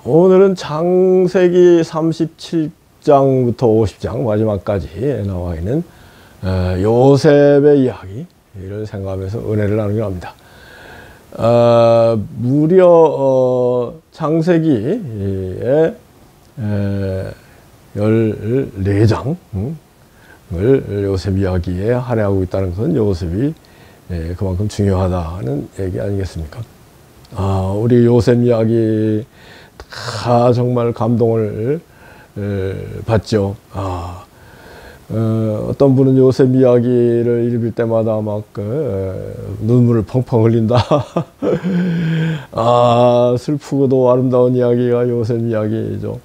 오늘은 창세기 37장부터 50장 마지막까지 나와 있는 요셉의 이야기를 생각하면서 은혜를 나누려 합니다. 무려 창세기의 14장을 요셉 이야기에 할애하고 있다는 것은 요셉이 그만큼 중요하다는 얘기 아니겠습니까? 우리 요셉 이야기 다 정말 감동을 받죠. 어떤 분은 요셉 이야기를 읽을 때마다 막 눈물을 펑펑 흘린다. 슬프고도 아름다운 이야기가 요셉 이야기죠.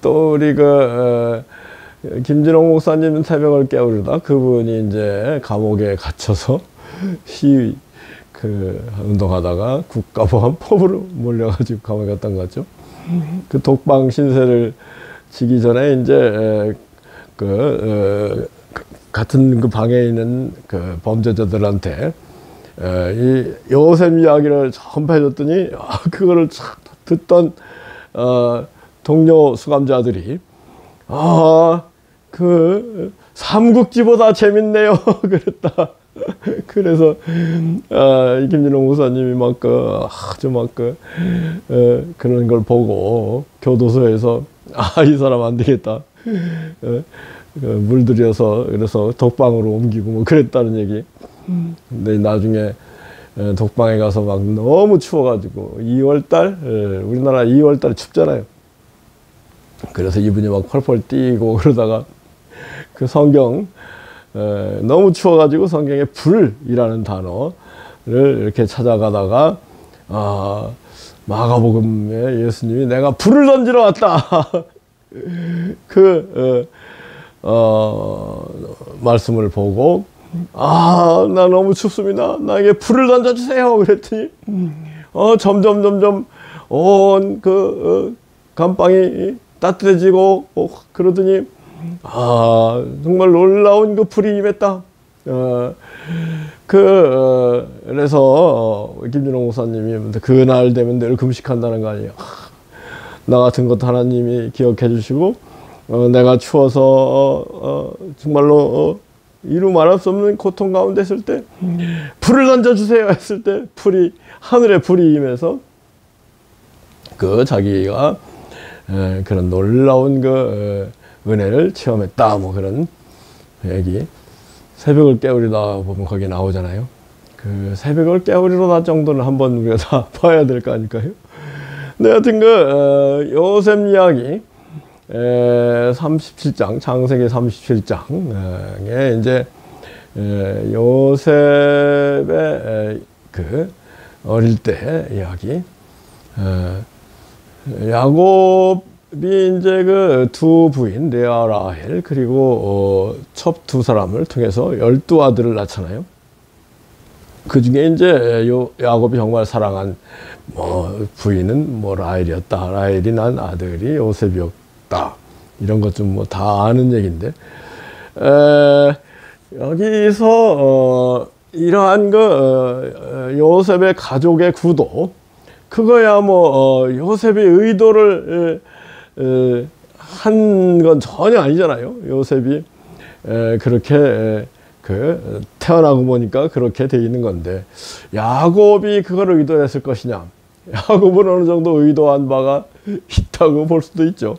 또 우리 김진홍 목사님 새벽을 깨우르다 그분이 이제 감옥에 갇혀서 시위 운동하다가 국가보안 법으로 몰려가지고 감옥에 갔던 것 같죠. 그 독방 신세를 지기 전에 이제 같은 그 방에 있는 그 범죄자들한테 이 요셉 이야기를 전파해줬더니 그거를 듣던 동료 수감자들이 그 삼국지보다 재밌네요 그랬다. 그래서 김진홍 목사님이 아주 그런 걸 보고 교도소에서 이 사람 안 되겠다 물들여서 그래서 독방으로 옮기고 뭐 그랬다는 얘기. 근데 나중에 독방에 가서 막 너무 추워가지고 2월달 우리나라 2월달에 춥잖아요. 그래서 이분이 막 펄펄 뛰고 그러다가 그 성경 너무 추워가지고 성경에 불이라는 단어를 이렇게 찾아가다가 마가복음에 예수님이 내가 불을 던지러 왔다 말씀을 보고 나 너무 춥습니다. 나에게 불을 던져주세요. 그랬더니 점점 온 감방이 따뜻해지고 그러더니 정말 놀라운 그 불이 임했다. 그래서 김진홍 목사님이 그날 되면 늘 금식한다는 거 아니에요. 나 같은 것도 하나님이 기억해 주시고 내가 추워서 정말로 이루 말할 수 없는 고통 가운데 있을 때 불을 던져주세요 했을 때 하늘에 불이 임해서 자기가 그런 놀라운 은혜를 체험했다. 뭐 그런 얘기. 새벽을 깨우리다 보면 거기 나오잖아요. 그 새벽을 깨우리로다 정도는 한번 우리가 다 봐야 될 거 아닐까요? 네, 하여튼 요셉 이야기 37장, 창세기 37장에 이제 요셉의 어릴 때 이야기. 야곱이 이제 두 부인 레아 라헬 그리고 첩 두 사람을 통해서 12아들을 낳잖아요. 그 중에 이제 야곱이 정말 사랑한 부인은 라헬이었다. 라헬이 난 아들이 요셉이었다. 이런 것 좀 다 아는 얘기인데 여기서 이러한 요셉의 가족의 구도 그거야 요셉이 의도를 한 건 전혀 아니잖아요. 요셉이 그렇게 태어나고 보니까 그렇게 돼 있는 건데 야곱이 그걸 의도했을 것이냐. 야곱은 어느 정도 의도한 바가 있다고 볼 수도 있죠.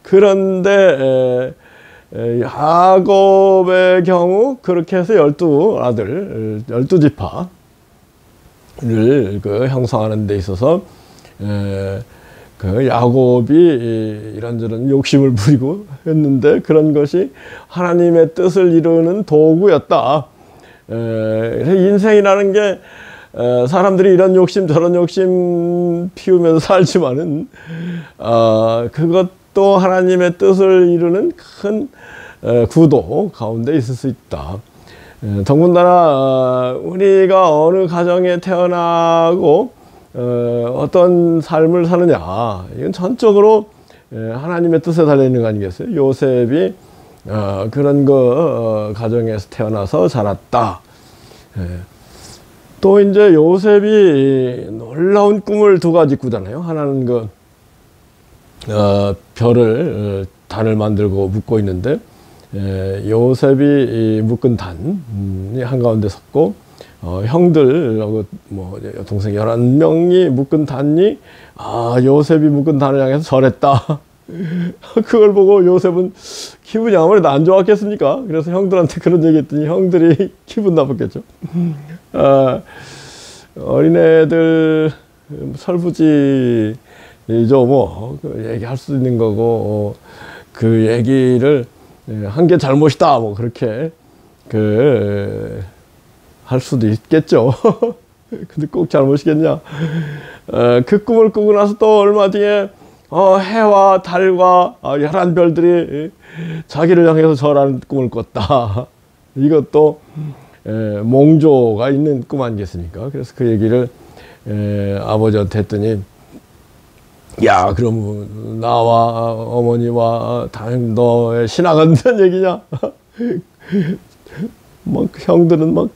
그런데 야곱의 경우 그렇게 해서 12아들 12지파를 형성하는 데 있어서 야곱이 이런저런 욕심을 부리고 했는데 그런 것이 하나님의 뜻을 이루는 도구였다. 인생이라는 게 사람들이 이런 욕심 저런 욕심 피우면서 살지만은 그것도 하나님의 뜻을 이루는 큰 구도 가운데 있을 수 있다. 더군다나 우리가 어느 가정에 태어나고 어떤 삶을 사느냐 이건 전적으로 하나님의 뜻에 달려있는 거 아니겠어요? 요셉이 그런 가정에서 태어나서 자랐다. 또 이제 요셉이 놀라운 꿈을 두 가지 꾸잖아요. 하나는 별을 단을 만들고 묶고 있는데, 요셉이 묶은 단이 한가운데 섰고, 형들, 뭐, 동생 11명이 묶은 단이, 요셉이 묶은 단을 향해서 절했다. 그걸 보고 요셉은 기분이 아무래도 안 좋았겠습니까? 그래서 형들한테 그런 얘기 했더니 형들이 기분 나빴겠죠. 어린애들 설부지죠, 뭐, 얘기할 수 있는 거고, 그 얘기를 한 게 잘못이다, 뭐, 그렇게, 할 수도 있겠죠. 근데 꼭 잘못이겠냐. 그 꿈을 꾸고 나서 또 얼마 뒤에, 해와 달과 11별들이 자기를 향해서 절하는 꿈을 꿨다. 이것도 몽조가 있는 꿈 아니겠습니까? 그래서 그 얘기를 아버지한테 했더니, 야, 그럼 나와 어머니와 너의 신앙은 무슨 얘기냐? 막 형들은 막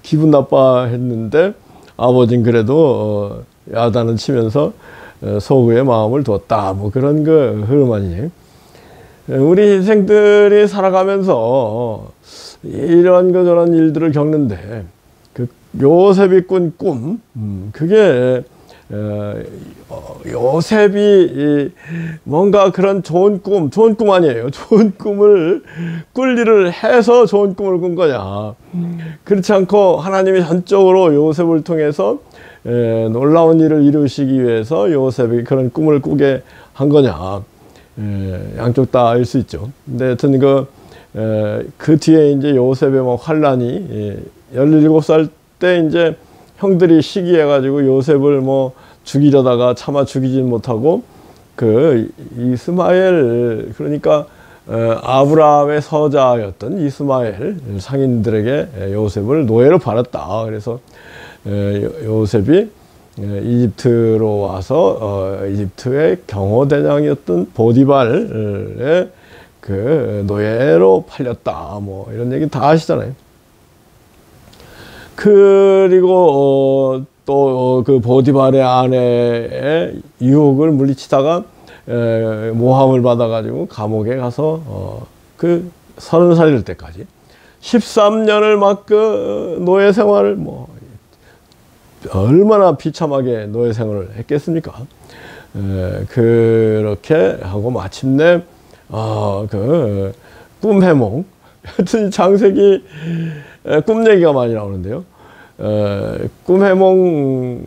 기분 나빠했는데 아버지는 그래도 야단을 치면서 소구의 마음을 뒀다. 뭐 그런 흐름 아니에요. 우리 인생들이 살아가면서 이런 저런 일들을 겪는데 요셉이 꾼 꿈, 그게 요셉이 뭔가 그런 좋은 꿈 아니에요. 좋은 꿈을 꿀 일을 해서 좋은 꿈을 꾼 거냐. 그렇지 않고 하나님이 전적으로 요셉을 통해서 놀라운 일을 이루시기 위해서 요셉이 그런 꿈을 꾸게 한 거냐. 양쪽 다일 수 있죠. 근데 하여튼 그 뒤에 이제 요셉의 뭐 환란이 17살 때 이제 형들이 시기해가지고 요셉을 뭐 죽이려다가 차마 죽이진 못하고 이스마엘, 그러니까 아브라함의 서자였던 이스마엘 상인들에게 요셉을 노예로 팔았다. 그래서 요셉이 이집트로 와서 이집트의 경호대장이었던 보디발의 노예로 팔렸다. 뭐 이런 얘기 다 아시잖아요. 그리고 또 그 보디발의 아내의 유혹을 물리치다가 모함을 받아가지고 감옥에 가서 30살이 될 때까지 13년을 막 노예 생활을 뭐 얼마나 비참하게 노예 생활을 했겠습니까? 그렇게 하고 마침내 꿈해몽, 하여튼 창세기 꿈 얘기가 많이 나오는데요. 꿈해몽을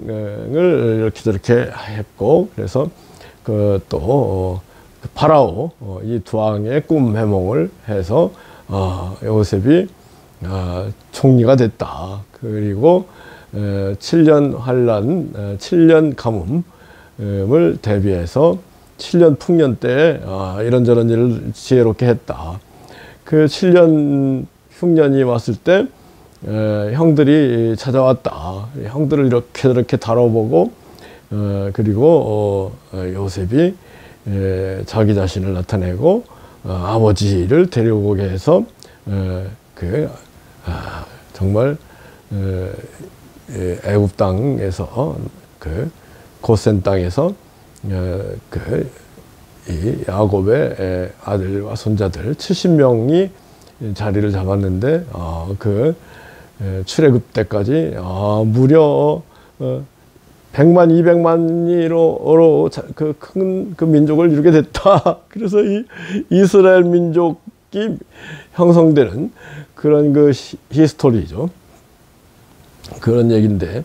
이렇게 저렇게 했고, 그래서 또 파라오 이 두 왕의 꿈해몽을 해서 요셉이 총리가 됐다. 그리고 7년 환란, 7년 가뭄을 대비해서 7년 풍년 때에 이런저런 일을 지혜롭게 했다. 그 7년 흉년이 왔을 때 형들이 찾아왔다. 형들을 이렇게 저렇게 다뤄보고 그리고 요셉이 자기 자신을 나타내고 아버지를 데려오게 해서 정말 애굽 땅에서 고센 땅에서 이 야곱의 아들과 손자들 70명이 자리를 잡았는데 출애굽 때까지 무려 100만 200만이로 큰 민족을 이루게 됐다. 그래서 이 이스라엘 민족이 형성되는 그런 히스토리죠. 그런 얘기인데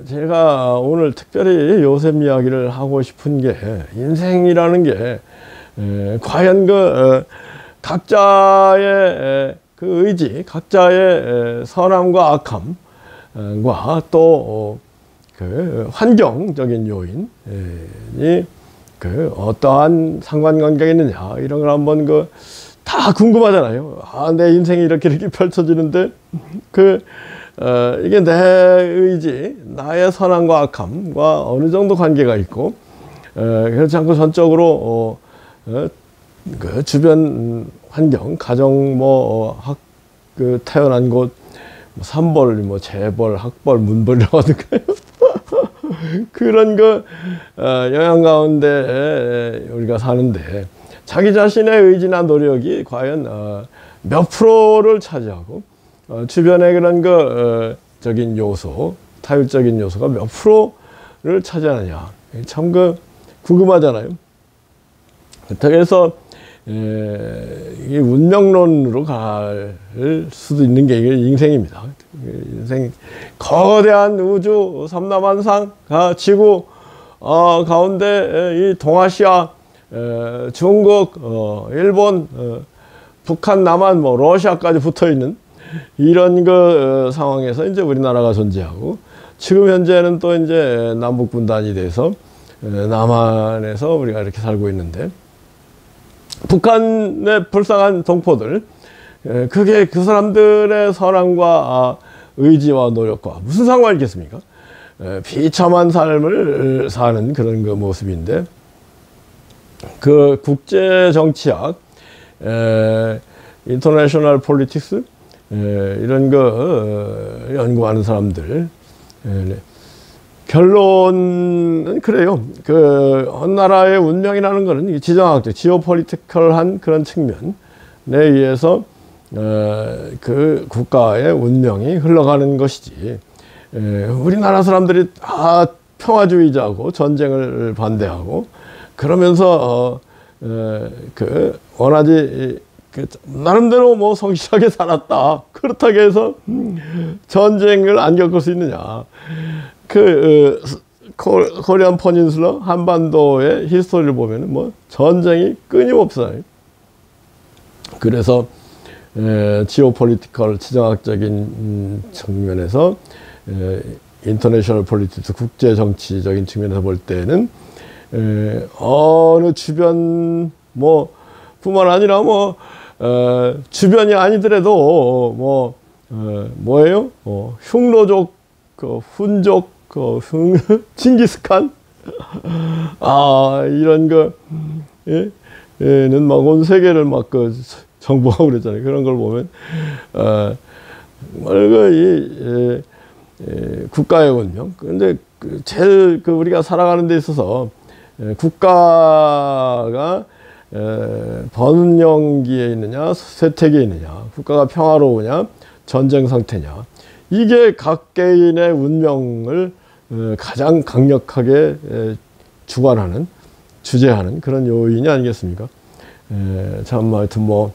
제가 오늘 특별히 요셉 이야기를 하고 싶은 게, 인생이라는 게 과연 각자의 의지, 각자의 선함과 악함과 또 환경적인 요인이 어떠한 상관관계가 있느냐, 이런 걸 한번 다 궁금하잖아요. 내 인생이 이렇게 펼쳐지는데 이게 내 의지, 나의 선함과 악함과 어느 정도 관계가 있고, 그렇지 않고 전적으로 주변 환경, 가정, 그 태어난 곳 삼벌, 뭐 재벌, 학벌, 문벌이라고 하던가요? 그런 그 영향 가운데 우리가 사는데 자기 자신의 의지나 노력이 과연 몇 프로를 차지하고 주변의 그런 그 적인 요소, 타율적인 요소가 몇 프로를 차지하느냐, 참 그 궁금하잖아요. 그렇다고 해서 이게 운명론으로 갈 수도 있는 게 이게 인생입니다. 인생, 거대한 우주 삼라만상가 지구 가운데 이 동아시아, 중국, 일본, 북한, 남한, 뭐 러시아까지 붙어 있는 이런 그 상황에서 이제 우리나라가 존재하고, 지금 현재는 또 이제 남북 분단이 돼서 남한에서 우리가 이렇게 살고 있는데, 북한의 불쌍한 동포들, 그게 그 사람들의 선함과 의지와 노력과 무슨 상관이 있겠습니까? 비참한 삶을 사는 그런 그 모습인데, 그 국제 정치학, 인터내셔널 폴리틱스, 이런 거 연구하는 사람들, 결론은 그래요. 그 어느 나라의 운명이라는 것은 지정학적, 지오폴리티컬한 그런 측면에 의해서 그 국가의 운명이 흘러가는 것이지, 우리나라 사람들이 다 평화주의자고 전쟁을 반대하고 그러면서 그 원하지, 그 나름대로 뭐 성실하게 살았다, 그렇다고 해서 전쟁을 안 겪을 수 있느냐. 그 코리안 퍼닌슬러, 한반도의 히스토리를 보면은 뭐 전쟁이 끊임없어요. 그래서 지오폴리티컬, 지정학적인 측면에서, 인터내셔널 폴리티क्스, 국제 정치적인 측면에서 볼 때는 어느 주변 뭐 뿐만 아니라 뭐 주변이 아니더라도 뭐 뭐예요? 흉노족, 그 훈족, 그 징기스칸, 이런 거, 는 막 온 세계를 막 그 정복하고 그랬잖아요. 그런 걸 보면 국가의 운명. 근데 제일 그 우리가 살아가는 데 있어서 국가가 번영기에 있느냐, 쇠퇴기에 있느냐, 국가가 평화로우냐, 전쟁 상태냐, 이게 각 개인의 운명을 가장 강력하게 주관하는, 주재하는 그런 요인이 아니겠습니까? 참, 하여튼 뭐,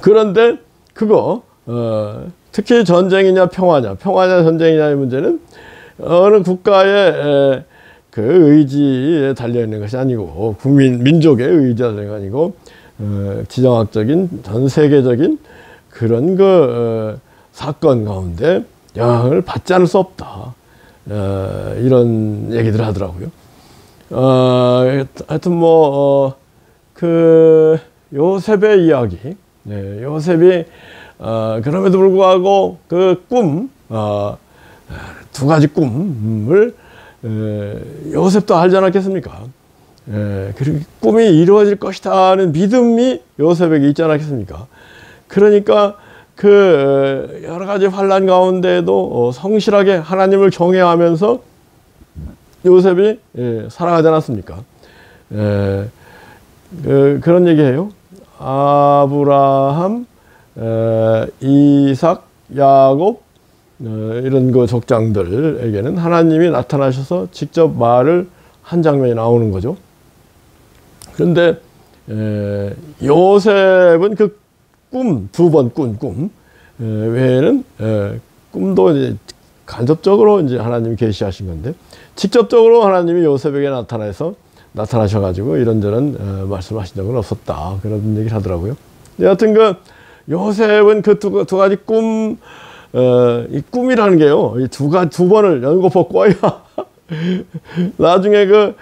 그런데 그거, 특히 전쟁이냐 평화냐, 평화냐 전쟁이냐의 문제는 어느 국가의 그 의지에 달려있는 것이 아니고, 민족의 의지에 달려있는 것이 아니고, 지정학적인, 전 세계적인 그런 그 사건 가운데 영향을 받지 않을 수 없다. 이런 얘기들 하더라고요. 하여튼 뭐, 그 요셉의 이야기, 요셉이 그럼에도 불구하고 그 꿈, 두 가지 꿈을 요셉도 알지 않았겠습니까? 그리고 꿈이 이루어질 것이다는 믿음이 요셉에게 있지 않았겠습니까? 그러니까 그 여러 가지 환난 가운데에도 성실하게 하나님을 경외하면서 요셉이 살아가지 않았습니까? 그런 얘기해요. 아브라함, 이삭, 야곱, 이런 그 족장들에게는 하나님이 나타나셔서 직접 말을 한 장면이 나오는 거죠. 그런데 요셉은 그 꿈, 두 번 꾼 꿈 외에는 꿈도 이제 간접적으로 이제 하나님이 계시하신 건데, 직접적으로 하나님이 요셉에게 나타나셔가지고 이런저런 말씀하신 적은 없었다, 그런 얘기를 하더라고요. 여하튼 그 요셉은 그 두 가지 꿈, 이 꿈이라는 게요, 이 두 번을 연거푸 꿔야 나중에 그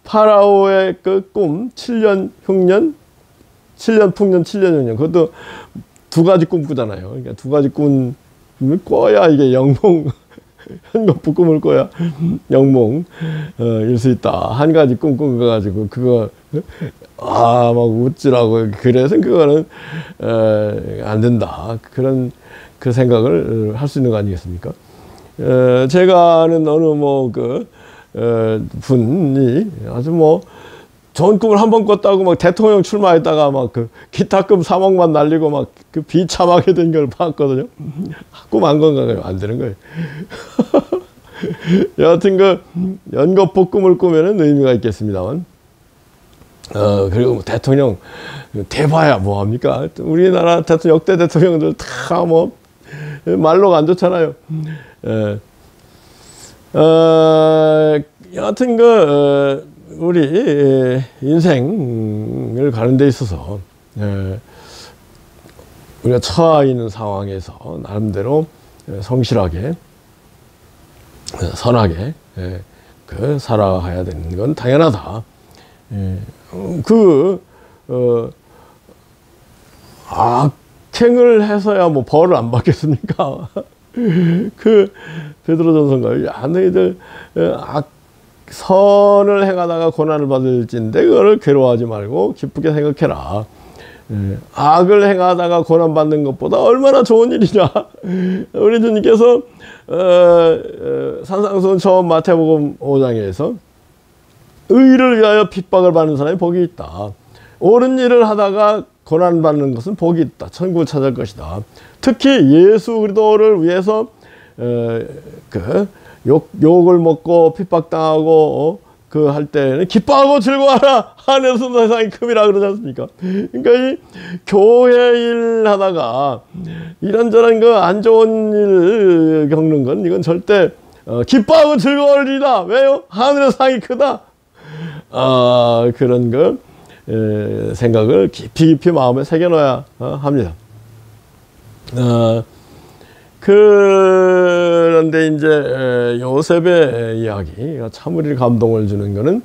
파라오의 그 꿈, 7년 흉년, 7년 풍년, 7년 흉년, 그것도 두 가지 꿈 꾸잖아요. 그러니까 두 가지 꿈을 꿔야 이게 영몽 현거푸 꿈을 꿔야 영몽 일 수 있다. 한 가지 꿈 꿔가지고 그거 막 웃지라고. 그래서 그거는 안 된다. 그런 그 생각을 할 수 있는 거 아니겠습니까? 제가 아는 어느 분이 아주 좋은 꿈을 한 번 꿨다고 막 대통령 출마했다가 막 그 기타금 3억만 날리고 막 그 비참하게 된 걸 봤거든요. 꿈 안 건가요? 안 되는 거예요. 여하튼 연거푸 꿈을 꾸면은 의미가 있겠습니다만, 그리고 대통령 대봐야 뭐합니까? 우리나라 역대 대통령들 다 말로가 안 좋잖아요. 여하튼 우리 인생을 가는 데 있어서 우리가 처해 있는 상황에서 나름대로 성실하게 선하게 살아가야 되는 건 당연하다. 악행을 해서야 벌을 안 받겠습니까? 베드로전서인가요? 야, 너희들 선을 행하다가 고난을 받을진데 그거를 괴로워하지 말고 기쁘게 생각해라. 악을 행하다가 고난 받는 것보다 얼마나 좋은 일이냐. 우리 주님께서 산상수훈 처음 마태복음 5장에서 의를 위하여 핍박을 받는 사람이 복이 있다. 옳은 일을 하다가 고난 받는 것은 복이 있다. 천국을 찾을 것이다. 특히 예수 그리스도를 위해서 욕을 먹고 핍박당하고 할 때는 기뻐하고 즐거워하라. 하늘에서 세상이 큼이라 그러지 않습니까? 그러니까 이 교회 일 하다가 이런저런 안 좋은 일 겪는 건 이건 절대 기뻐하고 즐거울 일이다. 왜요? 하늘의 상이 크다. 그런 생각을 깊이 마음에 새겨놔야 합니다. 그런데 이제 요셉의 이야기가 참 우리 감동을 주는 거는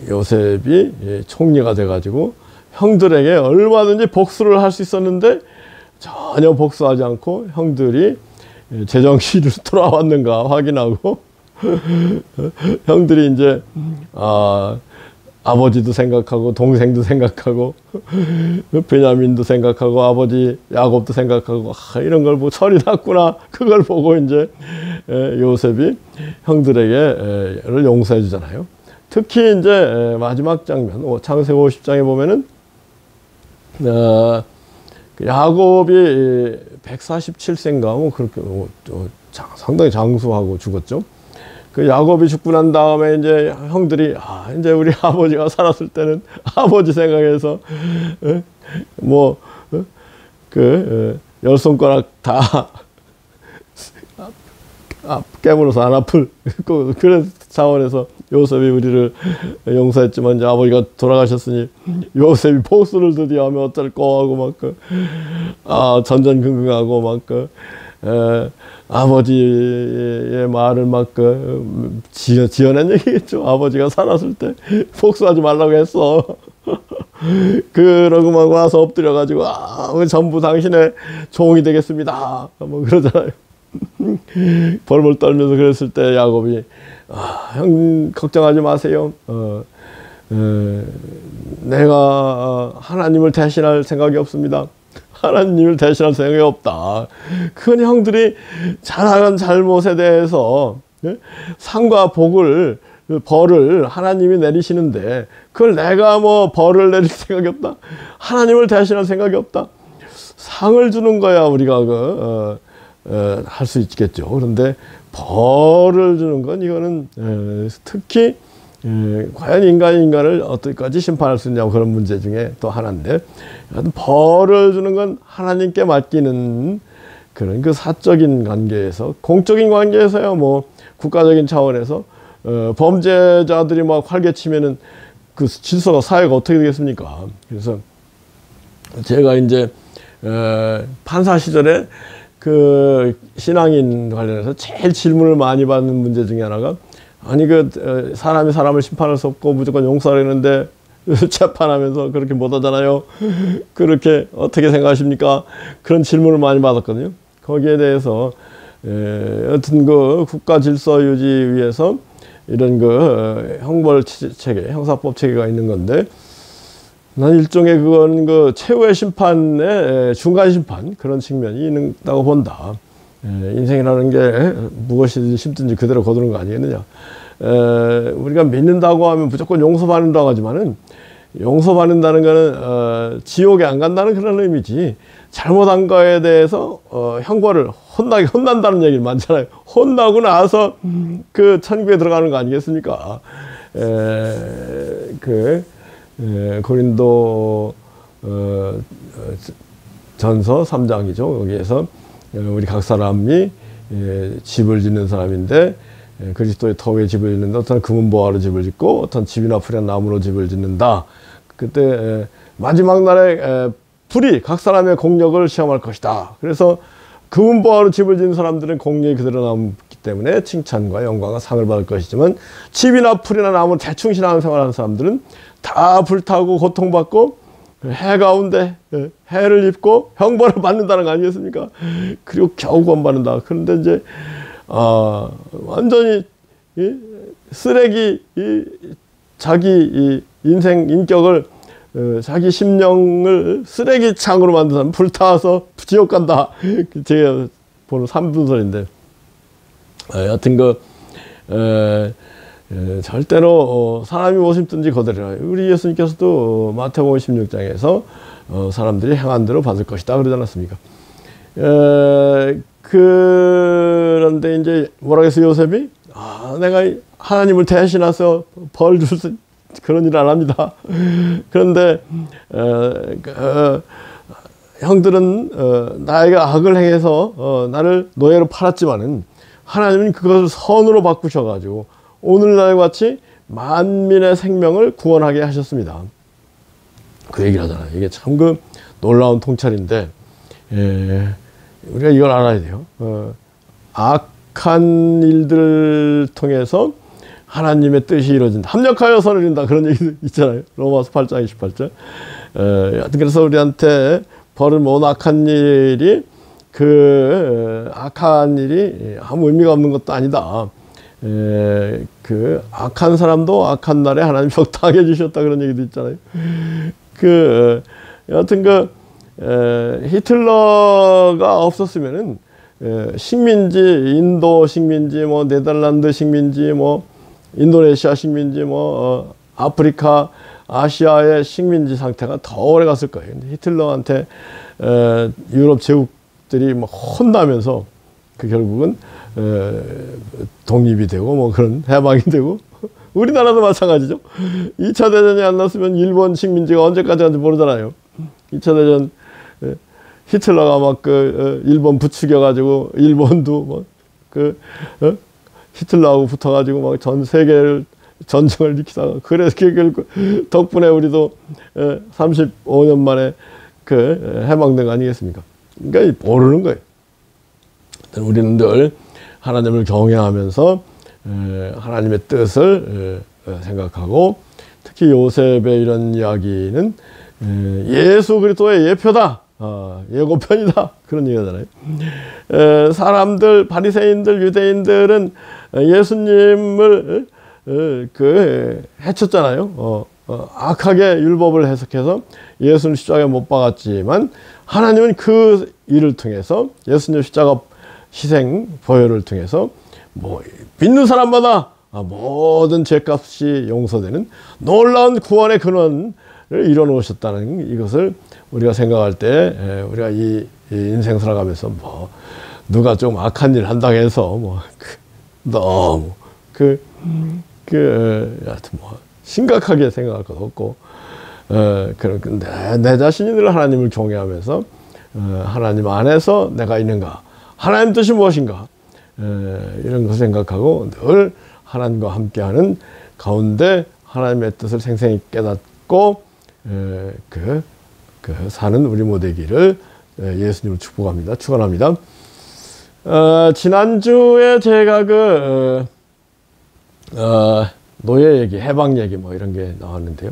요셉이 총리가 돼가지고 형들에게 얼마든지 복수를 할 수 있었는데 전혀 복수하지 않고 형들이 제정신으로 돌아왔는가 확인하고 형들이 이제 아버지도 생각하고 동생도 생각하고 베냐민도 생각하고 아버지 야곱도 생각하고 이런 걸 철이 났구나. 그걸 보고 이제 요셉이 형들에게 용서해 주잖아요. 특히 이제 마지막 장면 창세기 50장에 보면은 야곱이 147세인가 그렇게 상당히 장수하고 죽었죠. 그 야곱이 죽고 난 다음에 이제 형들이 이제 우리 아버지가 살았을 때는 아버지 생각해서 열 손가락 다 깨물어서 안 아플 그런 차원에서 요셉이 우리를 용서했지만 이제 아버지가 돌아가셨으니 요셉이 복수를 드디어 하면 어쩔 거 하고 전전긍긍하고 아버지의 말을 지어낸 얘기겠죠. 아버지가 살았을 때 복수하지 말라고 했어. 그러고 와서 엎드려가지고 전부 당신의 종이 되겠습니다. 그러잖아요. 벌벌 떨면서 그랬을 때 야곱이 형 걱정하지 마세요. 내가 하나님을 대신할 생각이 없습니다. 하나님을 대신할 생각이 없다. 그건 형들이 잘한 잘못에 대해서 상과 벌을 하나님이 내리시는데 그걸 내가 벌을 내릴 생각이 없다. 하나님을 대신할 생각이 없다. 상을 주는 거야 우리가 할 수 있겠죠. 그런데 벌을 주는 건 이거는 특히 과연 인간을 어디까지 심판할 수 있냐고 그런 문제 중에 또 하나인데 벌을 주는 건 하나님께 맡기는 그런 사적인 관계에서 공적인 관계에서야 국가적인 차원에서 범죄자들이 활개치면은 그 질서가 사회가 어떻게 되겠습니까? 그래서 제가 이제 판사 시절에 그 신앙인 관련해서 제일 질문을 많이 받는 문제 중에 하나가 사람이 사람을 심판할 수 없고 무조건 용서하려는데 재판하면서 그렇게 못하잖아요. 그렇게 어떻게 생각하십니까? 그런 질문을 많이 받았거든요. 거기에 대해서 여튼 그 국가 질서 유지 위해서 이런 그 형벌 체계, 형사법 체계가 있는 건데, 난 일종의 그건 그 최후의 심판의 중간 심판 그런 측면이 있다고 본다. 인생이라는 게 무엇이든지 힘든지 그대로 거두는 거 아니겠느냐. 우리가 믿는다고 하면 무조건 용서받는다고 하지만은, 용서받는다는 거는 지옥에 안 간다는 그런 의미지, 잘못한 거에 대해서 형벌을 혼난다는 얘기를 많잖아요. 혼나고 나서 그 천국에 들어가는 거 아니겠습니까? 고린도 전서 3장이죠. 거기에서 우리 각 사람이 집을 짓는 사람인데, 그리스도의 터 위에 집을 짓는다. 어떤 금은보화로 집을 짓고 어떤 집이나 풀이나 나무로 집을 짓는다. 그때 마지막 날에 불이 각 사람의 공력을 시험할 것이다. 그래서 금은보화로 집을 짓는 사람들은 공력이 그대로 남기 때문에 칭찬과 영광과 상을 받을 것이지만, 집이나 풀이나 나무 대충 신앙 생활하는 사람들은 다 불타고 고통받고 해 가운데 해를 입고 형벌을 받는다는 거 아니겠습니까? 그리고 겨우 구원받는다. 그런데 이제 완전히 쓰레기, 자기 인생 인격을, 자기 심령을 쓰레기창으로 만든 사람, 불타서 지옥 간다. 제가 보는 3분설인데, 여튼 절대로 사람이 무엇이든지 거두리라. 우리 예수님께서도 마태복음 16장에서 사람들이 행한 대로 받을 것이다 그러지 않았습니까? 그런데 이제 뭐라고 해서 요셉이 내가 하나님을 대신해서 벌 줄 그런 일 안 합니다. 그런데 형들은 나에게 악을 행해서 나를 노예로 팔았지만은 하나님은 그것을 선으로 바꾸셔가지고 오늘날 같이 만민의 생명을 구원하게 하셨습니다. 그 얘기를 하잖아요. 이게 참 그 놀라운 통찰인데, 우리가 이걸 알아야 돼요. 악한 일들을 통해서 하나님의 뜻이 이루어진다. 합력하여 선을 이룬다. 그런 얘기 있잖아요. 로마서 8장 28절. 그래서 우리한테 벌을 모은 악한 일이, 악한 일이 아무 의미가 없는 것도 아니다. 악한 사람도 악한 날에 하나님 적당하게 해주셨다. 그런 얘기도 있잖아요. 여하튼 히틀러가 없었으면은, 식민지, 인도 식민지, 네덜란드 식민지, 인도네시아 식민지, 아프리카, 아시아의 식민지 상태가 더 오래 갔을 거예요. 근데 히틀러한테, 유럽 제국들이 혼나면서, 결국은, 독립이 되고, 그런 해방이 되고, 우리나라도 마찬가지죠. 2차 대전이 안 났으면 일본 식민지가 언제까지 간지 모르잖아요. 2차 대전, 히틀러가 일본 부추겨가지고, 일본도 히틀러하고 붙어가지고 전 세계를 전쟁을 일으키다가, 그래서 결국 덕분에 우리도 35년 만에 해방된 거 아니겠습니까? 그러니까 모르는 거예요. 우리는 늘 하나님을 경외하면서 하나님의 뜻을 생각하고, 특히 요셉의 이런 이야기는 예수 그리스도의 예표다, 예고편이다, 그런 얘기잖아요. 사람들, 바리새인들, 유대인들은 예수님을 해쳤잖아요. 악하게 율법을 해석해서 예수는 십자가에 못 박았지만, 하나님은 그 일을 통해서, 예수님 십자가 희생 보혈을 통해서 믿는 사람마다 모든 죄값이 용서되는 놀라운 구원의 근원을 이뤄놓으셨다는 이것을 우리가 생각할 때, 우리가 이 인생 살아가면서 누가 좀 악한 일 한다고 해서 너무 하여튼 심각하게 생각할 것 없고, 내 자신이 늘 하나님을 경외하면서 하나님 안에서 내가 있는가, 하나님 뜻이 무엇인가, 이런 것을 생각하고 늘 하나님과 함께하는 가운데 하나님의 뜻을 생생히 깨닫고 사는 우리 모두이기를 예수님을 축원합니다. 지난주에 제가 노예 얘기, 해방 얘기 이런 게 나왔는데요.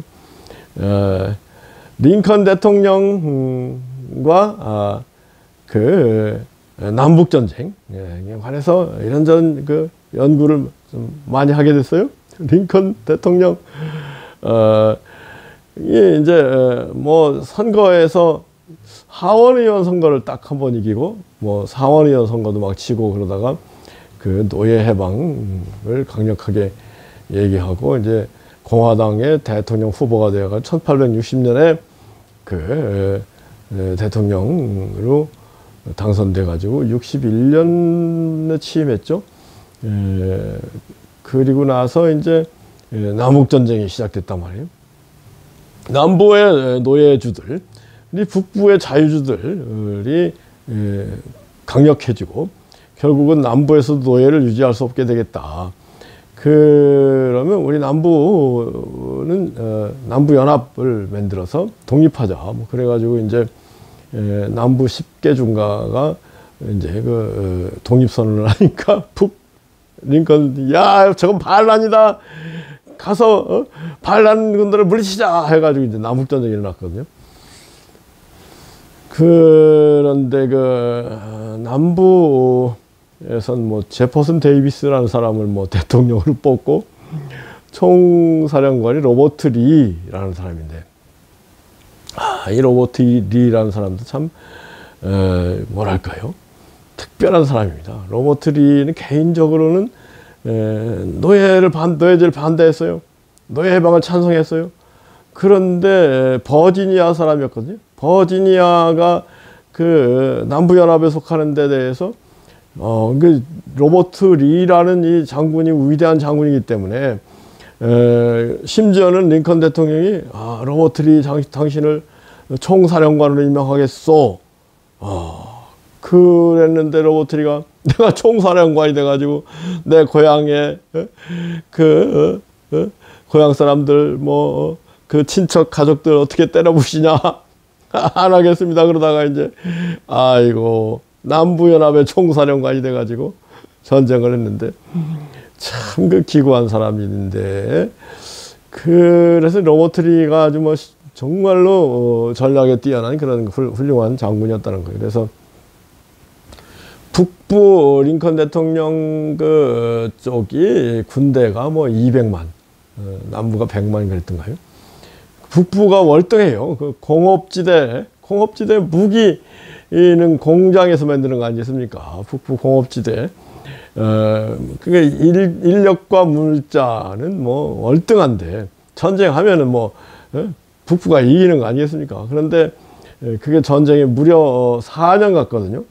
링컨 대통령과 남북전쟁에 관해서 이런저런 그 연구를 좀 많이 하게 됐어요. 링컨 대통령, 이게 이제 뭐 선거에서 하원의원 선거를 딱 한 번 이기고 뭐 상원의원 선거도 막 치고 그러다가 그 노예 해방을 강력하게 얘기하고 이제 공화당의 대통령 후보가 되어가지고 1860년에 그 대통령으로 당선돼가지고 61년에 취임했죠. 그리고 나서 이제 남북전쟁이 시작됐단 말이에요. 남부의 노예주들, 북부의 자유주들이 강력해지고 결국은 남부에서도 노예를 유지할 수 없게 되겠다. 그러면 우리 남부는 남부연합을 만들어서 독립하자. 뭐 그래가지고 이제 남부 10개 중가가 이제 그 독립선언을 하니까 링컨, 야, 저건 반란이다. 가서 반란 군대를 물리치자 해가지고 이제 남북전쟁이 일어났거든요. 그런데 그 남부에선 뭐 제퍼슨 데이비스라는 사람을 뭐 대통령으로 뽑고 총사령관이 로버트 리라는 사람인데, 이 로버트 리라는 사람도 참 뭐랄까요, 특별한 사람입니다. 로버트 리는 개인적으로는 노예제를 반대했어요. 노예 해방을 찬성했어요. 그런데 버지니아 사람이었거든요. 버지니아가 그 남부연합에 속하는 데 대해서 그 로버트 리라는 이 장군이 위대한 장군이기 때문에 심지어는 링컨 대통령이 로버트 리 당신을 총사령관으로 임명하겠소. 그랬는데 로버트 리가 내가 총사령관이 돼가지고 내 고향에 고향 사람들 뭐 그 친척 가족들 어떻게 때려부시냐 안 하겠습니다. 그러다가 이제 아이고 남부연합의 총사령관이 돼가지고 전쟁을 했는데 참 그 기구한 사람인데, 그래서 로버트 리가 아주 뭐 정말로 전략에 뛰어난 그런 훌륭한 장군이었다는 거예요. 그래서 북부 링컨 대통령 그 쪽이 군대가 뭐 200만, 남부가 100만 그랬던가요? 북부가 월등해요. 그 공업지대 무기는 공장에서 만드는 거 아니겠습니까? 북부 공업지대. 그게 인력과 물자는 뭐 월등한데 전쟁하면은 뭐 북부가 이기는 거 아니겠습니까? 그런데 그게 전쟁이 무려 4년 갔거든요.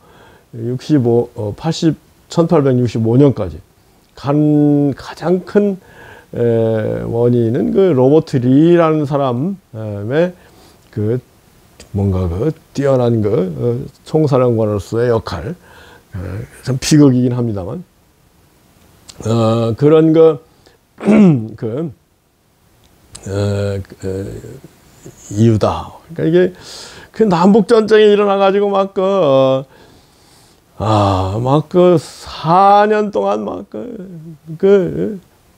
1865년까지 간 가장 큰 원인은 그 로버트 리라는 사람의 그 뭔가 그 뛰어난 그 총사령관으로서의 역할, 참 비극이긴 합니다만 그런 이유다. 그러니까 이게 그 남북 전쟁이 일어나 가지고 막 4년 동안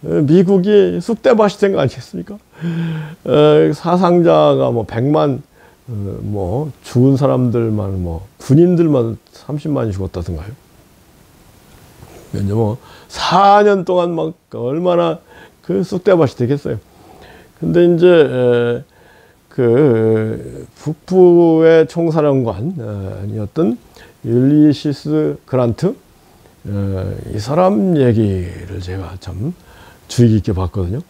미국이 쑥대밭이 된 거 아니겠습니까? 사상자가 뭐 100만, 뭐 죽은 사람들만 뭐 군인들만 30만이 죽었다던가요. 이제 뭐 4년 동안 막 얼마나 그 쑥대밭이 되겠어요. 근데 이제 그 북부의 총사령관이었던 율리시스 그란트, 이 사람 얘기를 제가 참 주의 깊게 봤거든요.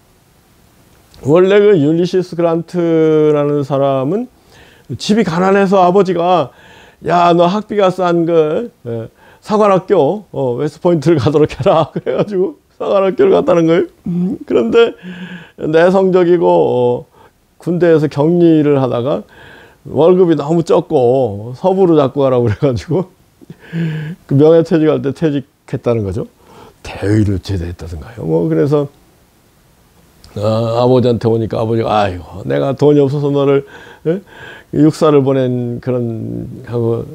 원래 그 율리시스 그란트라는 사람은 집이 가난해서 아버지가 야, 너 학비가 싼 그 사관학교 웨스트포인트를 가도록 해라 그래가지고 사관학교를 갔다는 거예요. 그런데 내성적이고 군대에서 격리를 하다가 월급이 너무 적고 서부로 자꾸 가라고 그래가지고 그 명예퇴직할 때 퇴직했다는 거죠. 대의를 제대했다든가요. 뭐 그래서 아버지한테 오니까 아버지가 아이고 내가 돈이 없어서 너를 육사를 보낸 그런 하고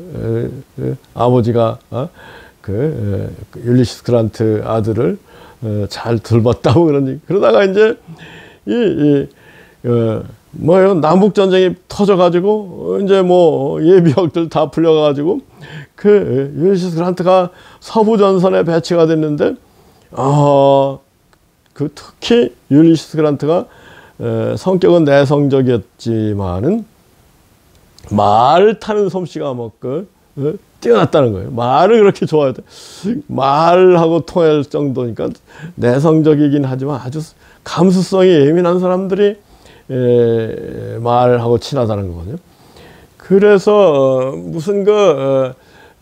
아버지가 그 율리시스 그란트 아들을 잘 돌봤다고 그러니, 그러다가 이제 뭐요, 남북 전쟁이 터져가지고 이제 뭐 예비역들 다 풀려가지고 그 율리시스 그란트가 서부 전선에 배치가 됐는데, 그 특히 율리시스 그란트가 성격은 내성적이었지만은 말을 타는 솜씨가 뭐 뛰어났다는 거예요. 말을 그렇게 좋아해요. 말하고 통할 정도니까 내성적이긴 하지만 아주 감수성이 예민한 사람들이 말하고 친하다는 거거든요. 그래서 무슨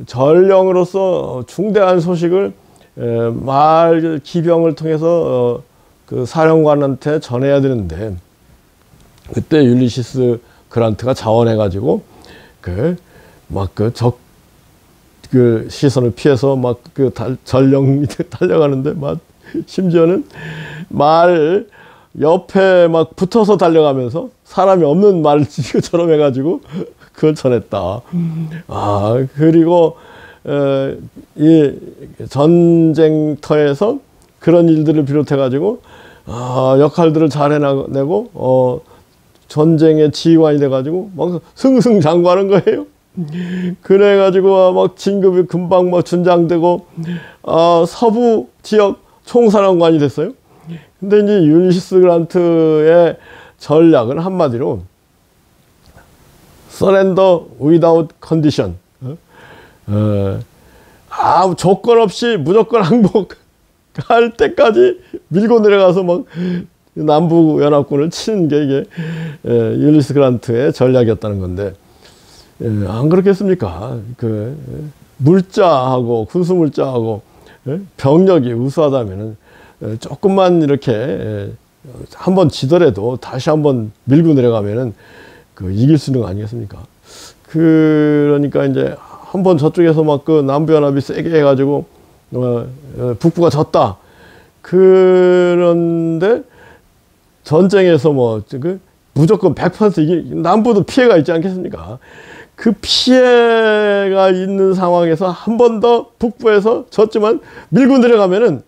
전령으로서 중대한 소식을 말 기병을 통해서 그 사령관한테 전해야 되는데, 그때 율리시스 그란트가 자원해가지고 적 시선을 피해서 전령 밑에 달려가는데, 심지어는 말 옆에 붙어서 달려가면서 사람이 없는 말처럼 해가지고 그걸 전했다. 그리고 이 전쟁터에서 그런 일들을 비롯해가지고 역할들을 잘 해내고 전쟁의 지휘관이 돼가지고 막 승승장구하는 거예요. 그래가지고 진급이 금방 준장되고 서부 지역 총사령관이 됐어요. 근데 이제 율리시스 그란트의 전략은 한마디로 surrender without condition, 조건 없이 무조건 항복할 때까지 밀고 내려가서 남부 연합군을 치는 게 이게 율리시스 그란트의 전략이었다는 건데, 안 그렇겠습니까? 물자하고 군수 물자하고 병력이 우수하다면은 조금만 이렇게 한번 지더라도 다시 한번 밀고 내려가면은 이길 수 있는 거 아니겠습니까? 그러니까 이제 한번 저쪽에서 남부연합이 세게 해가지고 북부가 졌다. 그런데 전쟁에서 무조건 100% 남부도 피해가 있지 않겠습니까? 그 피해가 있는 상황에서 한 번 더 북부에서 졌지만 밀고 내려가면은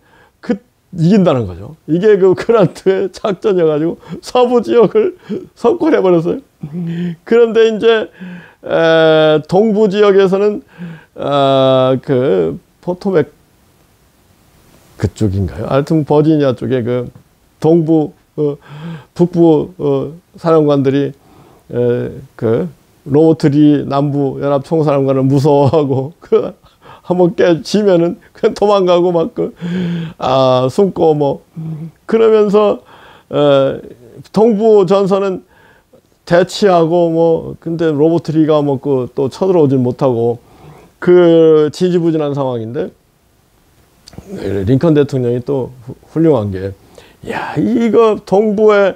이긴다는 거죠. 이게 그란트의 작전이어가지고 서부 지역을 석권해버렸어요. 그런데 이제 동부 지역에서는 포토맥 그쪽인가요? 하여튼 버지니아 쪽에 동부 북부 사령관들이 로버트 리 남부 연합 총사령관을 무서워하고 한번 지면은 그냥 도망가고 숨고 그러면서 동부 전선은 대치하고 근데 로버트 리가 또 쳐들어오진 못하고 지지부진한 상황인데, 링컨 대통령이 또 훌륭한 게, 야, 이거 동부의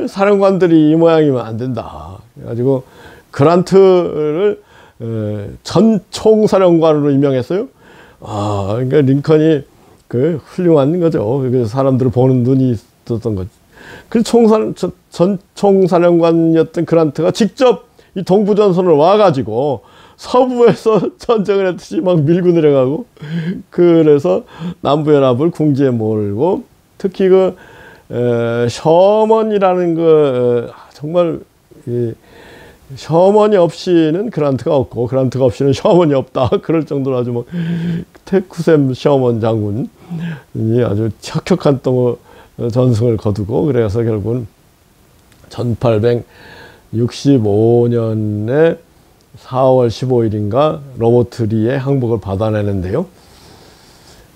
사령관들이 이 모양이면 안 된다. 그래가지고 그란트를 전 총사령관으로 임명했어요. 그러니까 링컨이 훌륭한 거죠. 그래서 사람들을 보는 눈이 있었던 거죠. 그 전 총사령관이었던 그란트가 직접 이 동부전선을 와가지고 서부에서 전쟁을 했듯이 밀고 내려가고, 그래서 남부연합을 궁지에 몰고, 특히 셔먼이라는 정말 셔먼이 없이는 그란트가 없고 그란트가 없이는 셔먼이 없다. 그럴 정도로 아주 테쿠셈 셔먼 장군이 아주 혁혁한 또 전승을 거두고, 그래서 결국은 1865년에 4월 15일인가 로버트 리의 항복을 받아내는데요.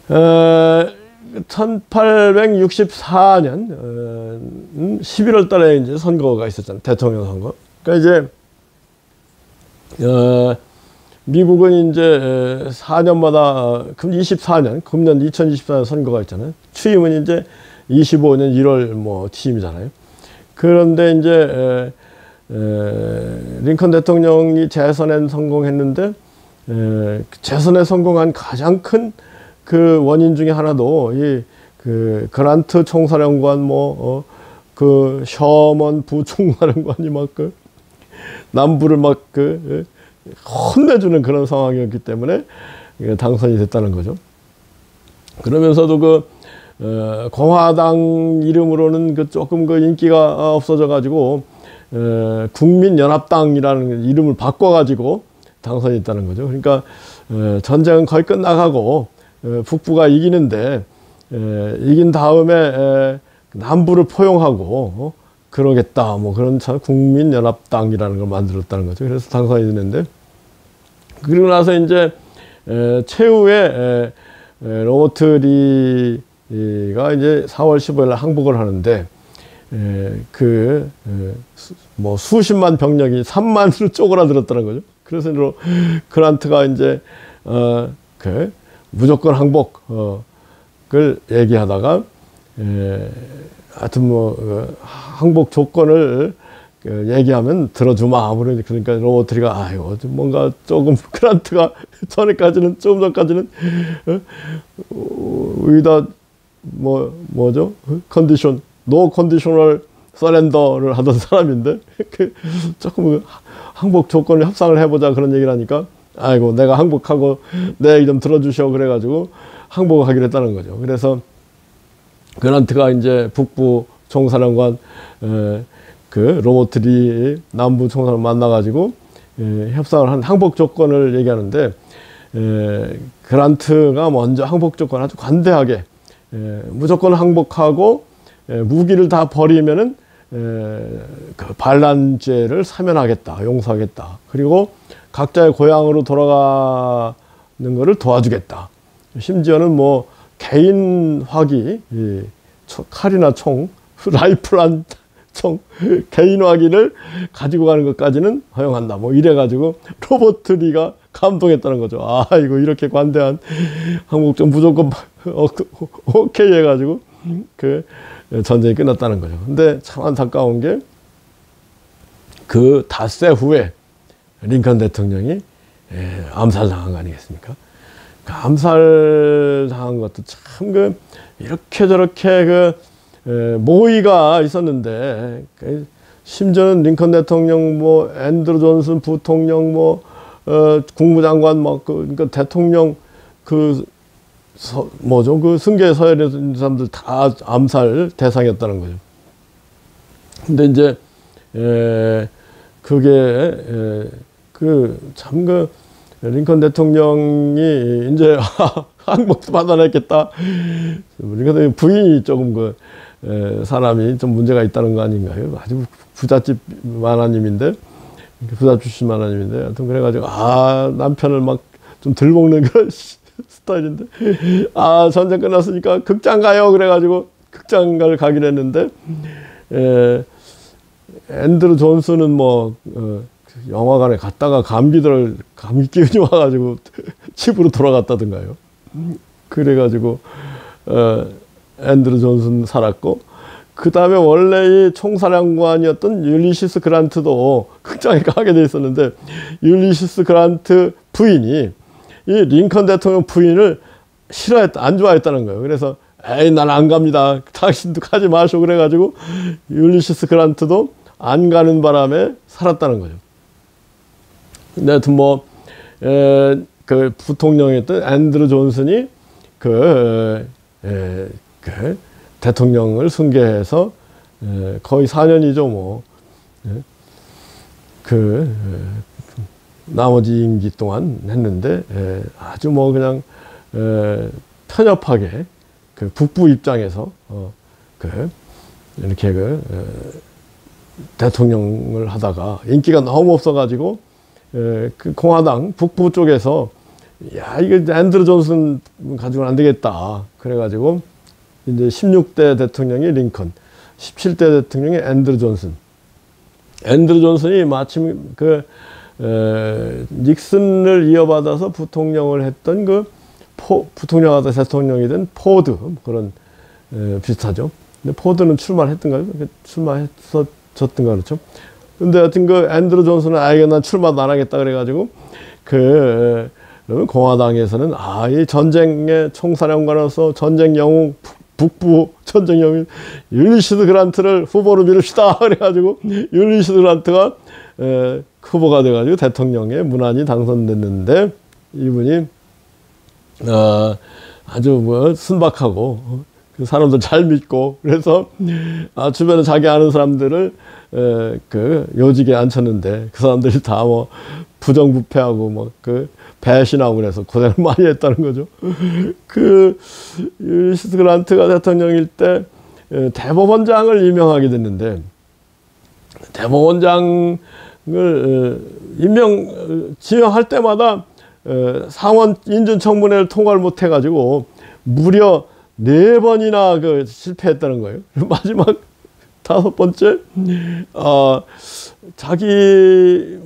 1864년 11월 달에 이제 선거가 있었잖아요. 대통령 선거. 그러니까 이제 미국은 이제 4년마다 24년, 금년 2024년 선거가 있잖아요. 취임은 이제 25년 1월 취임이잖아요. 그런데 이제 링컨 대통령이 재선에 성공했는데, 재선에 성공한 가장 큰 원인 중에 하나도 그란트 총사령관 셔먼 부총사령관이 남부를 혼내주는 그런 상황이었기 때문에 당선이 됐다는 거죠. 그러면서도 공화당 이름으로는 조금 인기가 없어져 가지고 국민연합당이라는 이름을 바꿔가지고 당선이 있다는 거죠. 그러니까 전쟁은 거의 끝나가고 북부가 이기는데 이긴 다음에 남부를 포용하고 그러겠다. 뭐 그런 국민연합당이라는 걸 만들었다는 거죠. 그래서 당선이 됐는데 그리고 나서 이제 최후에 로버트 리가 이제 4월 15일 날 항복을 하는데 뭐 수십만 병력이 3만으로 쪼그라들었다는 거죠. 그래서 그란트가 이제 무조건 항복을 얘기하다가 하여튼 뭐 항복 조건을 얘기하면 들어주마. 그러니까 로버트리가 아유 뭔가 조금 그란트가 전에까지는 조금 전까지는 위다 뭐죠 컨디션 노 컨디셔널 서렌더를 하던 사람인데 조금 항복 조건을 협상을 해보자 그런 얘기를 하니까 아이고 내가 항복하고 내 얘기 좀 들어주셔 그래가지고 항복하기로 했다는 거죠. 그래서 그란트가 이제 북부 총사령관 로버트 리 남부 총사를 만나가지고 협상을 한 항복 조건을 얘기하는데 그란트가 먼저 항복 조건 아주 관대하게 무조건 항복하고 무기를 다 버리면은 그 반란죄를 사면하겠다, 용서하겠다. 그리고 각자의 고향으로 돌아가는 것을 도와주겠다. 심지어는 뭐 개인 화기, 칼이나 총, 라이플한 총, 개인 화기를 가지고 가는 것까지는 허용한다. 뭐 이래가지고 로버트 리가 감동했다는 거죠. 아, 이거 이렇게 관대한 항복전 무조건 오케이 해가지고 전쟁이 끝났다는 거죠. 근데 참 안타까운 게 그 닷새 후에 링컨 대통령이 암살당한 거 아니겠습니까? 그 암살당한 것도 참 이렇게 저렇게 모의가 있었는데 심지어는 링컨 대통령 뭐 앤드루 존슨 부통령 국무장관 그러니까 대통령 뭐죠? 그 승계 서열에 있는 사람들 다 암살 대상이었다는 거죠. 근데 이제, 링컨 대통령이 이제 항복도 받아냈겠다. 링컨 부인이 조금 사람이 좀 문제가 있다는 거 아닌가요? 아주 부잣집 만화님인데, 부자 출신 만화님인데, 하여튼 그래가지고, 남편을 막 좀 들먹는 그런 스타일인데 전쟁 끝났으니까 극장 가요 그래가지고 극장을 가기로 했는데 앤드루 존슨은 뭐 영화관에 갔다가 감기 기운이 와가지고 집으로 돌아갔다든가요. 그래가지고 앤드루 존슨 살았고 그 다음에 원래 이 총사령관이었던 율리시스 그란트도 극장에 가게 돼 있었는데 율리시스 그란트 부인이 이 링컨 대통령 부인을 안 좋아했다는 거예요. 그래서 에이 난 안 갑니다. 당신도 가지 마시오 그래가지고 율리시스 그란트도 안 가는 바람에 살았다는 거죠. 근데 하여튼 그 부통령이었던 앤드루 존슨이 대통령을 승계해서 거의 4년이죠 뭐. 나머지 임기 동안 했는데 아주 뭐 그냥 편협하게 북부 입장에서 이렇게 대통령을 하다가 인기가 너무 없어가지고 그 공화당 북부 쪽에서 야 이거 앤드루 존슨 가지고는 안 되겠다 그래가지고 이제 16대 대통령이 링컨, 17대 대통령이 앤드루 존슨이 마침 닉슨을 이어받아서 부통령을 했던 부통령하다 대통령이 된 포드 그런 비슷하죠. 근데 포드는 출마했던가요? 출마했었던가 그렇죠. 근데 하여튼 앤드루 존슨은 이거 난 출마도 안 하겠다 그래가지고 공화당에서는 이 전쟁의 총사령관으로서 전쟁 영웅 북부 전쟁 영웅 율리시스 그란트를 후보로 미룹시다 그래가지고 율리시스 그란트가 후보가 돼가지고 대통령의 문안이 당선됐는데 이분이 아주 순박하고 그 사람들 잘 믿고, 그래서 주변에 자기 아는 사람들을 그 요직에 앉혔는데 그 사람들이 다 뭐 부정부패하고 뭐 그 배신하고 그래서 고생을 많이 했다는 거죠. 그 율리시스 그란트가 대통령일 때 대법원장을 임명하게 됐는데, 대법원장을 지명할 때마다 상원 인준청문회를 통과를 못 해가지고 무려 4번이나 그 실패했다는 거예요. 마지막 5번째, 자기를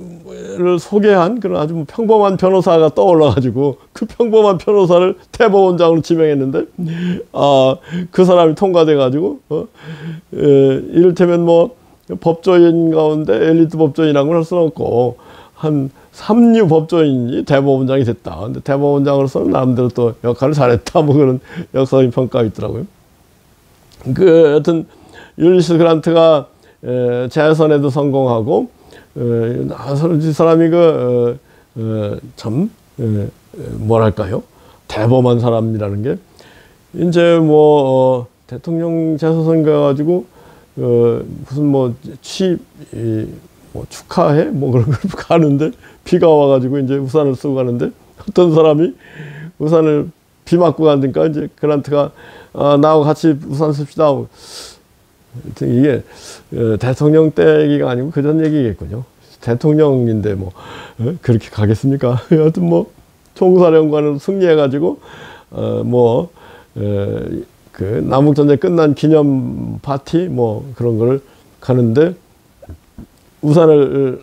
소개한 그런 아주 평범한 변호사가 떠올라가지고 그 평범한 변호사를 대법원장으로 지명했는데, 그 사람이 통과돼가지고, 이를테면 뭐 법조인 가운데 엘리트 법조인이라고는 할 수는 없고, 한 3류 법조인이 대법원장이 됐다. 근데 대법원장으로서는 나름대로 또 역할을 잘했다. 뭐 그런 역사적인 평가가 있더라고요. 여튼, 율리시스 그란트가 재선에도 성공하고, 이 사람이 참 뭐랄까요, 대범한 사람이라는 게, 이제 뭐 대통령 재선선거 가지고 무슨 뭐 뭐 축하해 뭐 그런 걸 가는데, 비가 와가지고 이제 우산을 쓰고 가는데, 어떤 사람이 우산을 비 맞고 가니까 이제 그란트가 나하고 같이 우산 씁시다 하고. 이게 대통령 때 얘기가 아니고 그전 얘기겠군요. 대통령인데 뭐 그렇게 가겠습니까? 하여튼 뭐 총사령관으로 승리해가지고 그 남북전쟁 끝난 기념 파티 뭐 그런 걸 가는데, 우산을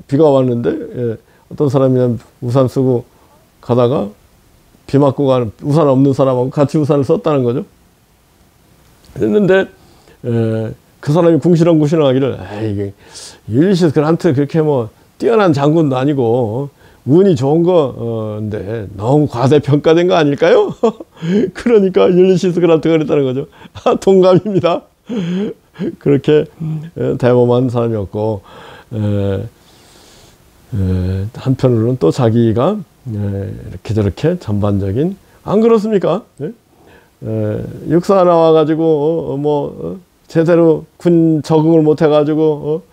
비가 왔는데 어떤 사람이 우산 쓰고 가다가 비 맞고 가는 우산 없는 사람하고 같이 우산을 썼다는 거죠. 그랬는데 그 사람이 궁시렁궁시렁하기를, 이게 율리시스 그란트 그렇게 뭐 뛰어난 장군도 아니고 운이 좋은 건데 너무 과대평가된 거 아닐까요? 그러니까 율리시스 그란트가 그랬다는 거죠. 동감입니다. 그렇게 대범한 사람이었고, 한편으로는 또 자기가 이렇게 저렇게 전반적인, 안 그렇습니까? 육사 나와가지고 제대로 군 적응을 못 해가지고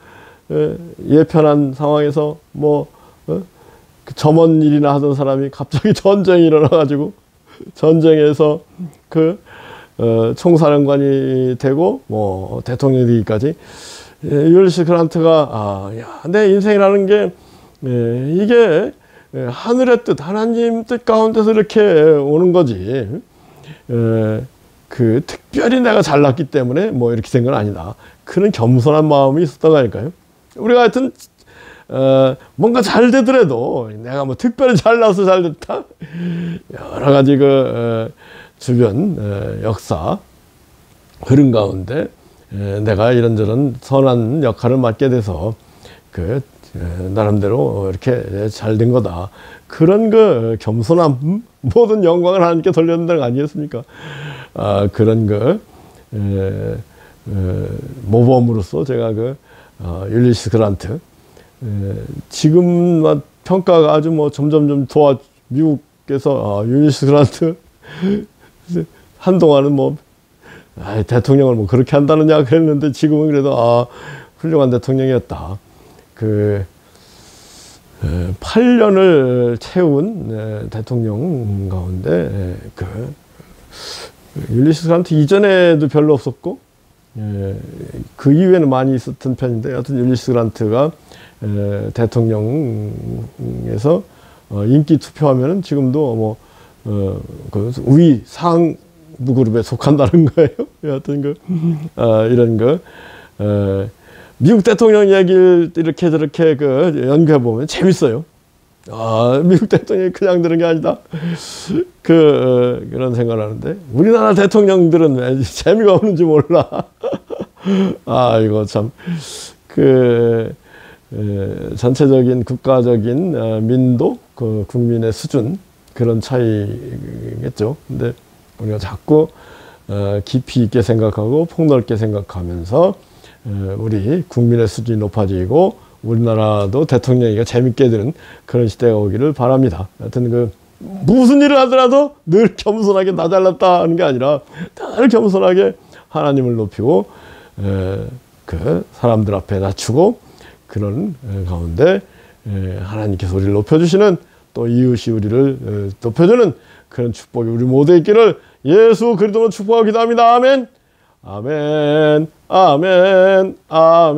예편한 상황에서 점원 일이나 하던 사람이 갑자기 전쟁이 일어나가지고 전쟁에서 총사령관이 되고 대통령이 되기까지, 율리시스 그란트가 내 인생이라는 게 이게 하늘의 뜻, 하나님 뜻 가운데서 이렇게 오는 거지, 특별히 내가 잘났기 때문에 이렇게 된 건 아니다. 그런 겸손한 마음이 있었던 거니까요. 우리가 하여튼 뭔가 잘 되더라도 내가 특별히 잘나서 잘 됐다, 여러 가지 주변 역사 흐름 가운데 내가 이런저런 선한 역할을 맡게 돼서 나름대로 이렇게 잘 된 거다. 그런 겸손함, 모든 영광을 하나님께 돌려준다는 거 아니겠습니까? 그런 모범으로서 제가 율리시스 그란트, 지금 평가가 아주 점점 미국에서 율리시스 그란트 한동안은 대통령을 그렇게 한다느냐 그랬는데, 지금은 그래도 훌륭한 대통령이었다. 8년을 채운 대통령 가운데 율리시스 그란트 이전에도 별로 없었고, 그 이후에는 많이 있었던 편인데, 하여튼 율리시스 그란트가 대통령에서 인기 투표하면은 지금도 우위 상부 그룹에 속한다는 거예요. 하여튼 이런 미국 대통령 얘기를 이렇게 저렇게 연구해 보면 재밌어요. 미국 대통령이 그냥 들은 게 아니다. 그런 생각을 하는데, 우리나라 대통령들은 왜 재미가 없는지 몰라. 이거 참, 전체적인 국가적인 민도, 국민의 수준, 그런 차이겠죠. 근데 우리가 자꾸 깊이 있게 생각하고 폭넓게 생각하면서 우리 국민의 수준이 높아지고 우리나라도 대통령이가 재밌게 되는 그런 시대가 오기를 바랍니다. 하여튼 무슨 일을 하더라도 늘 겸손하게 나 잘났다 하는 게 아니라 늘 겸손하게 하나님을 높이고 그 사람들 앞에 낮추고 그런 가운데 하나님께서 우리를 높여주시는 또 이웃이 우리를 높여주는 그런 축복이 우리 모두에 있기를 예수 그리스도로 축복하고 기도합니다. 아멘. 아멘. 아멘. 아멘.